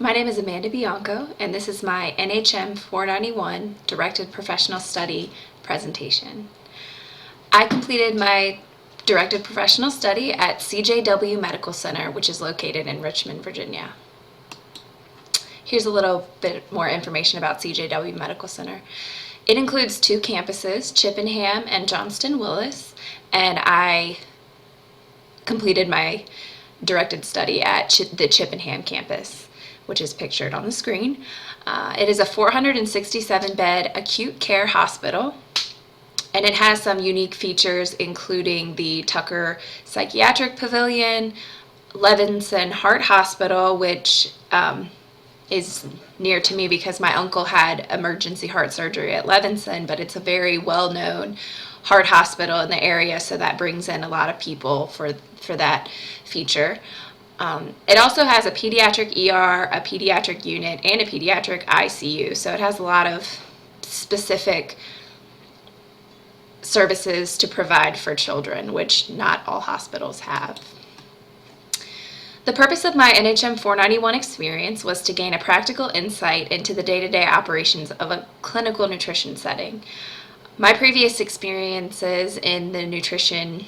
My name is Amanda Bianco, and this is my NHM 491 Directed Professional Study presentation. I completed my Directed Professional Study at CJW Medical Center, which is located in Richmond, Virginia. Here's a little bit more information about CJW Medical Center. It includes two campuses, Chippenham and Johnston Willis, and I completed my directed study at the Chippenham campus, which is pictured on the screen. It is a 467-bed acute care hospital, and it has some unique features, including the Tucker Psychiatric Pavilion, Levinson Heart Hospital, which is near to me because my uncle had emergency heart surgery at Levinson, but it's a very well-known heart hospital in the area, so that brings in a lot of people for that feature. It also has a pediatric ER, a pediatric unit, and a pediatric ICU, so it has a lot of specific services to provide for children, which not all hospitals have. The purpose of my NHM 491 experience was to gain a practical insight into the day-to-day operations of a clinical nutrition setting. My previous experiences in the nutrition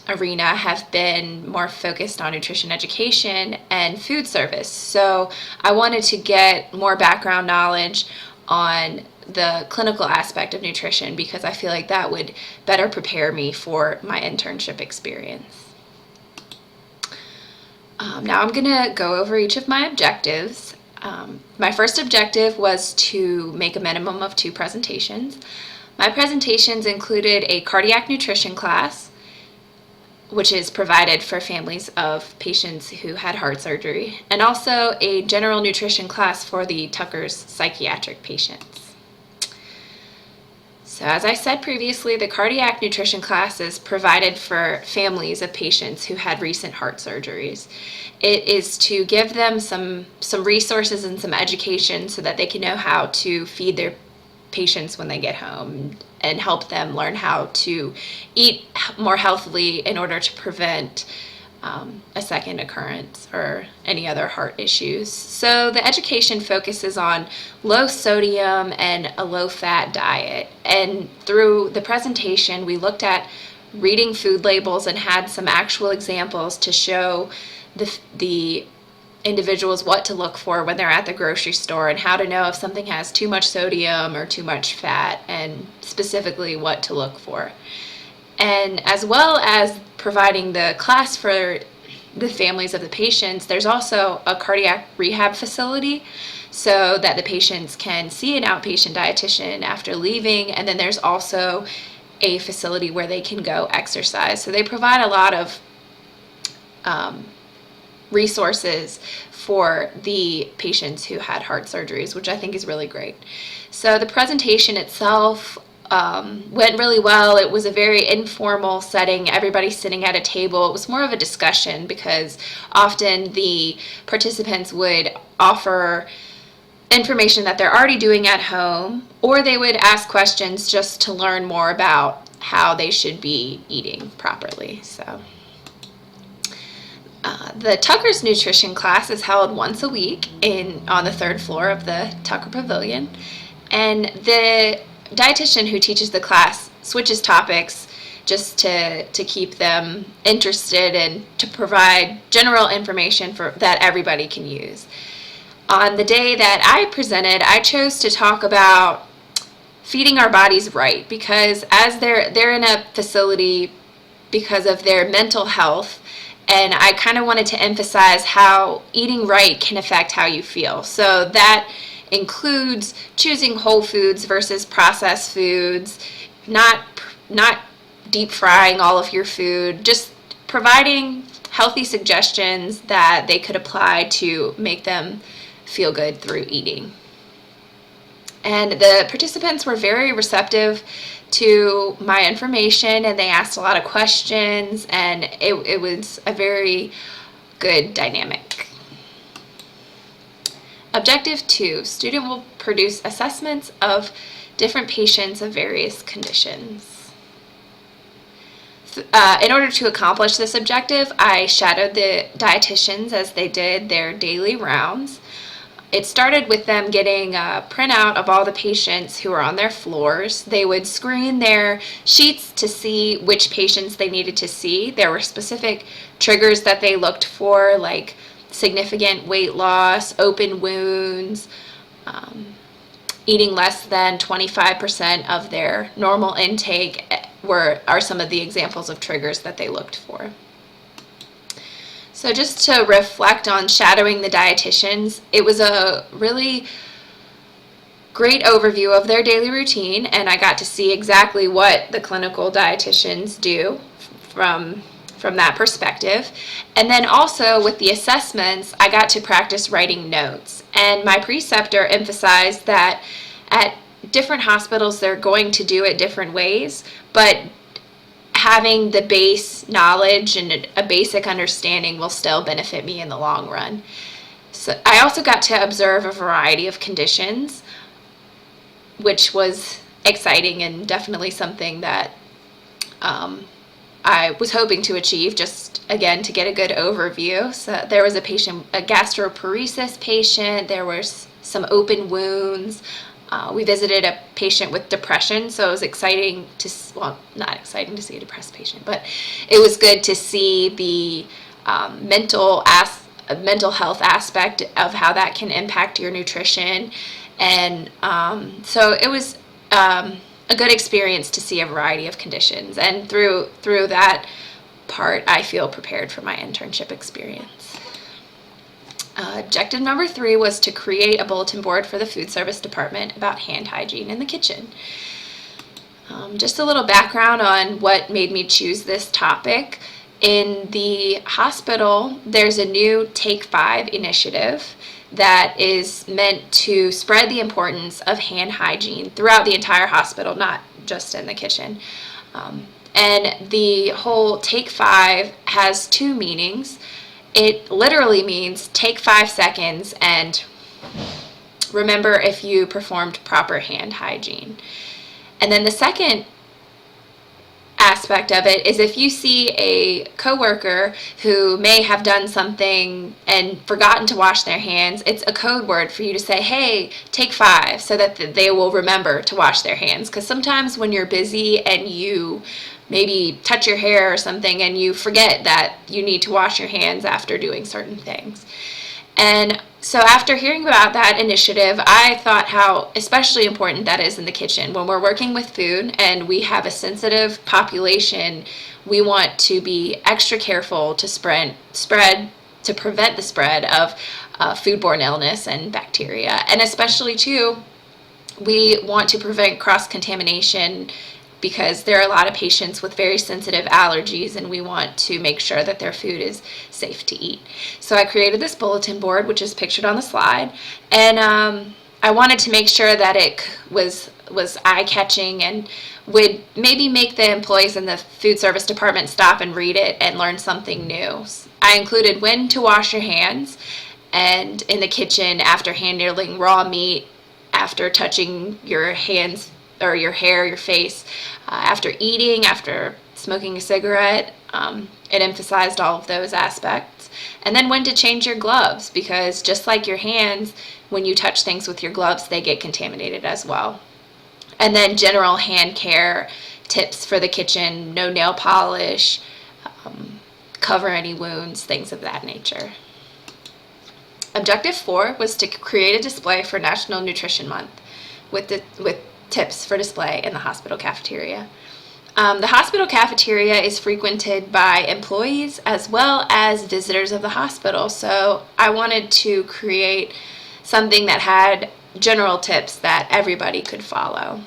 arena have been more focused on nutrition education and food service, so I wanted to get more background knowledge on the clinical aspect of nutrition because I feel like that would better prepare me for my internship experience. Now I'm going to go over each of my objectives. My first objective was to make a minimum of 2 presentations. My presentations included a cardiac nutrition class, which is provided for families of patients who had heart surgery, and also a general nutrition class for the Tucker's psychiatric patients. So as I said previously, the cardiac nutrition class is provided for families of patients who had recent heart surgeries. It is to give them some resources and some education so that they can know how to feed their patients when they get home and help them learn how to eat more healthily in order to prevent a second occurrence or any other heart issues. So the education focuses on low sodium and a low fat diet. And through the presentation, we looked at reading food labels and had some actual examples to show the individuals what to look for when they're at the grocery store and how to know if something has too much sodium or too much fat, and specifically what to look for. And as well as providing the class for the families of the patients, there's also a cardiac rehab facility so that the patients can see an outpatient dietitian after leaving, and then there's also a facility where they can go exercise. So they provide a lot of resources for the patients who had heart surgeries, which I think is really great. So the presentation itself went really well. It was a very informal setting, everybody sitting at a table. It was more of a discussion because often the participants would offer information that they're already doing at home, or they would ask questions just to learn more about how they should be eating properly. So the Tucker's nutrition class is held once a week on the 3rd floor of the Tucker Pavilion, and the dietitian who teaches the class switches topics just to keep them interested and to provide general information that everybody can use. On the day that I presented, I chose to talk about feeding our bodies right, because as they're in a facility because of their mental health, and I kind of wanted to emphasize how eating right can affect how you feel. So that includes choosing whole foods versus processed foods, not deep frying all of your food, just providing healthy suggestions that they could apply to make them feel good through eating. And the participants were very receptive to my information, and they asked a lot of questions, and it was a very good dynamic. Objective 2, student will produce assessments of different patients of various conditions. In order to accomplish this objective, I shadowed the dietitians as they did their daily rounds. It started with them getting a printout of all the patients who were on their floors. They would screen their sheets to see which patients they needed to see. There were specific triggers that they looked for, like significant weight loss, open wounds, eating less than 25% of their normal intake are some of the examples of triggers that they looked for. So just to reflect on shadowing the dietitians, it was a really great overview of their daily routine, and I got to see exactly what the clinical dietitians do from that perspective. And then also with the assessments, I got to practice writing notes. And my preceptor emphasized that at different hospitals, they're going to do it different ways, but having the base knowledge and a basic understanding will still benefit me in the long run. So I also got to observe a variety of conditions, which was exciting and definitely something that I was hoping to achieve, just again to get a good overview. So there was a patient, a gastroparesis patient, there was some open wounds. We visited a patient with depression, so it was exciting to, well, not exciting to see a depressed patient, but it was good to see the mental health aspect of how that can impact your nutrition. And so it was a good experience to see a variety of conditions. And through that part, I feel prepared for my internship experience. Objective number 3 was to create a bulletin board for the food service department about hand hygiene in the kitchen. Just a little background on what made me choose this topic. In the hospital, there's a new Take 5 initiative that is meant to spread the importance of hand hygiene throughout the entire hospital, not just in the kitchen. And the whole Take 5 has 2 meanings. It literally means take 5 seconds and remember if you performed proper hand hygiene. And then the second aspect of it is if you see a coworker who may have done something and forgotten to wash their hands, it's a code word for you to say, hey, take 5, so that they will remember to wash their hands. Because sometimes when you're busy and you maybe touch your hair or something and you forget that you need to wash your hands after doing certain things. And so after hearing about that initiative, I thought how especially important that is in the kitchen. When we're working with food and we have a sensitive population, we want to be extra careful to to prevent the spread of foodborne illness and bacteria. And especially too, we want to prevent cross-contamination because there are a lot of patients with very sensitive allergies, and we want to make sure that their food is safe to eat. So I created this bulletin board, which is pictured on the slide, and I wanted to make sure that it was eye-catching and would maybe make the employees in the food service department stop and read it and learn something new. I included when to wash your hands, and in the kitchen after handling raw meat, after touching your hands or your hair, your face, after eating, after smoking a cigarette. It emphasized all of those aspects. And then when to change your gloves, because just like your hands, when you touch things with your gloves, they get contaminated as well. And then general hand care tips for the kitchen, no nail polish, cover any wounds, things of that nature. Objective 4 was to create a display for National Nutrition Month with tips for display in the hospital cafeteria. The hospital cafeteria is frequented by employees as well as visitors of the hospital, so I wanted to create something that had general tips that everybody could follow.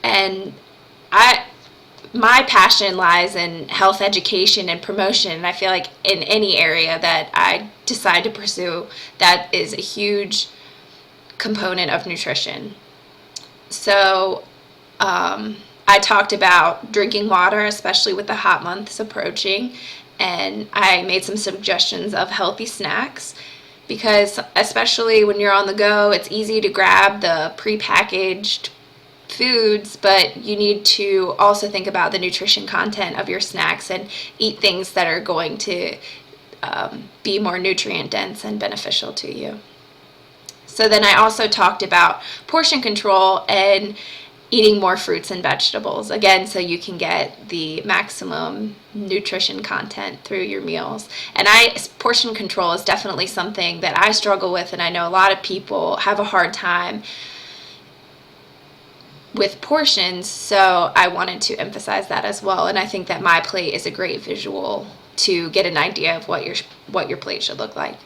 And my passion lies in health education and promotion, and I feel like in any area that I decide to pursue, that is a huge component of nutrition. So I talked about drinking water, especially with the hot months approaching, and I made some suggestions of healthy snacks because especially when you're on the go, it's easy to grab the prepackaged foods, but you need to also think about the nutrition content of your snacks and eat things that are going to be more nutrient dense and beneficial to you. So then I also talked about portion control and eating more fruits and vegetables, again, so you can get the maximum nutrition content through your meals. And portion control is definitely something that I struggle with, and I know a lot of people have a hard time with portions, so I wanted to emphasize that as well. And I think that my plate is a great visual to get an idea of what your plate should look like.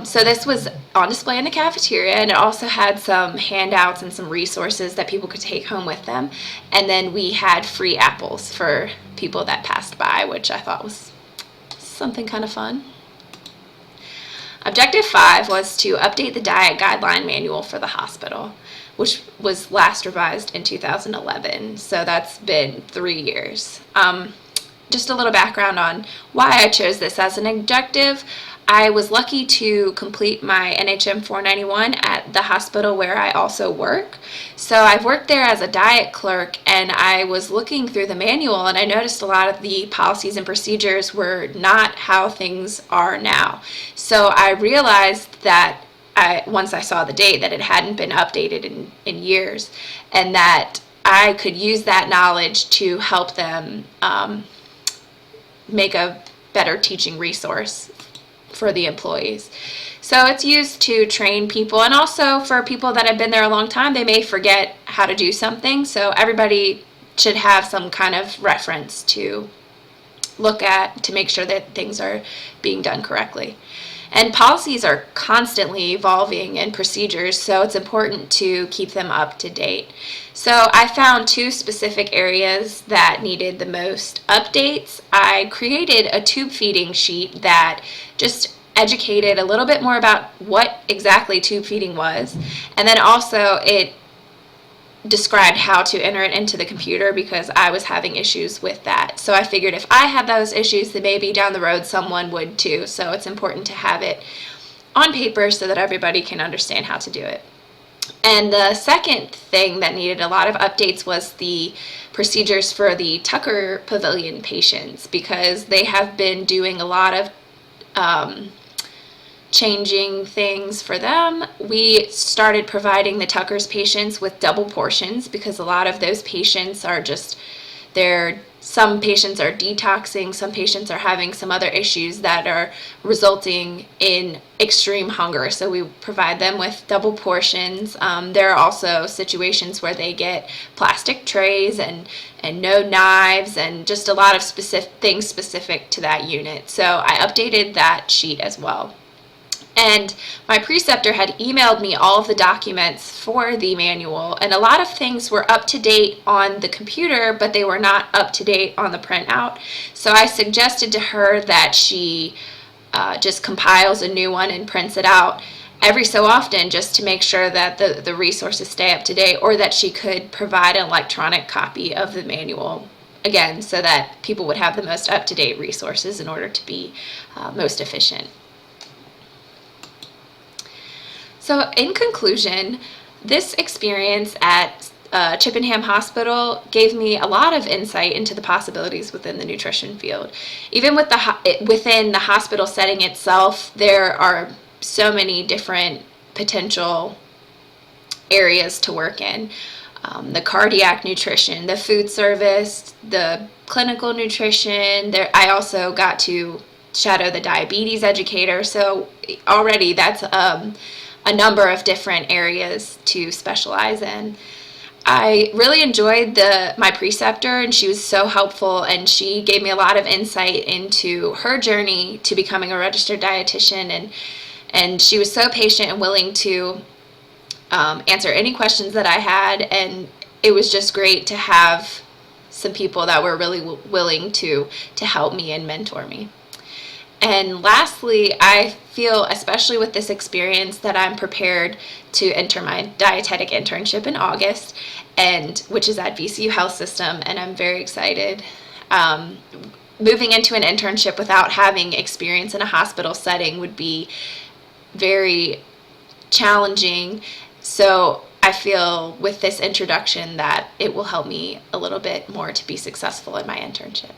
So this was on display in the cafeteria, and it also had some handouts and some resources that people could take home with them. And then we had free apples for people that passed by, which I thought was something kind of fun. Objective 5 was to update the diet guideline manual for the hospital, which was last revised in 2011. So that's been 3 years. Just a little background on why I chose this as an objective. I was lucky to complete my NHM 491 at the hospital where I also work. So I've worked there as a diet clerk, and I was looking through the manual, and I noticed a lot of the policies and procedures were not how things are now. So I realized that once I saw the date, that it hadn't been updated in years, and that I could use that knowledge to help them make a better teaching resource for the employees. So it's used to train people, and also for people that have been there a long time, they may forget how to do something. So everybody should have some kind of reference to look at to make sure that things are being done correctly. And policies are constantly evolving, and procedures, so it's important to keep them up to date. So I found 2 specific areas that needed the most updates. I created a tube feeding sheet that just educated a little bit more about what exactly tube feeding was, and then also it described how to enter it into the computer, because I was having issues with that. So I figured if I had those issues, then maybe down the road someone would too. So it's important to have it on paper so that everybody can understand how to do it. And the second thing that needed a lot of updates was the procedures for the Tucker Pavilion patients, because they have been doing a lot of changing things for them. We started providing the Tucker's patients with double portions, because a lot of those patients are just, some patients are detoxing, some patients are having some other issues that are resulting in extreme hunger. So we provide them with double portions. There are also situations where they get plastic trays and no knives, and just a lot of things specific to that unit. So I updated that sheet as well. And my preceptor had emailed me all of the documents for the manual, and a lot of things were up to date on the computer, but they were not up to date on the printout. So I suggested to her that she just compiles a new one and prints it out every so often, just to make sure that the resources stay up to date, or that she could provide an electronic copy of the manual, again, so that people would have the most up-to-date resources in order to be most efficient. So in conclusion, this experience at Chippenham Hospital gave me a lot of insight into the possibilities within the nutrition field. Even within the hospital setting itself, there are so many different potential areas to work in. The cardiac nutrition, the food service, the clinical nutrition. I also got to shadow the diabetes educator, so already that's a number of different areas to specialize in. I really enjoyed my preceptor, and she was so helpful, and she gave me a lot of insight into her journey to becoming a registered dietitian, and she was so patient and willing to answer any questions that I had, and it was just great to have some people that were really willing to help me and mentor me. And lastly, I feel, especially with this experience, that I'm prepared to enter my dietetic internship in August, which is at VCU Health System, and I'm very excited. Moving into an internship without having experience in a hospital setting would be very challenging, so I feel with this introduction that it will help me a little bit more to be successful in my internship.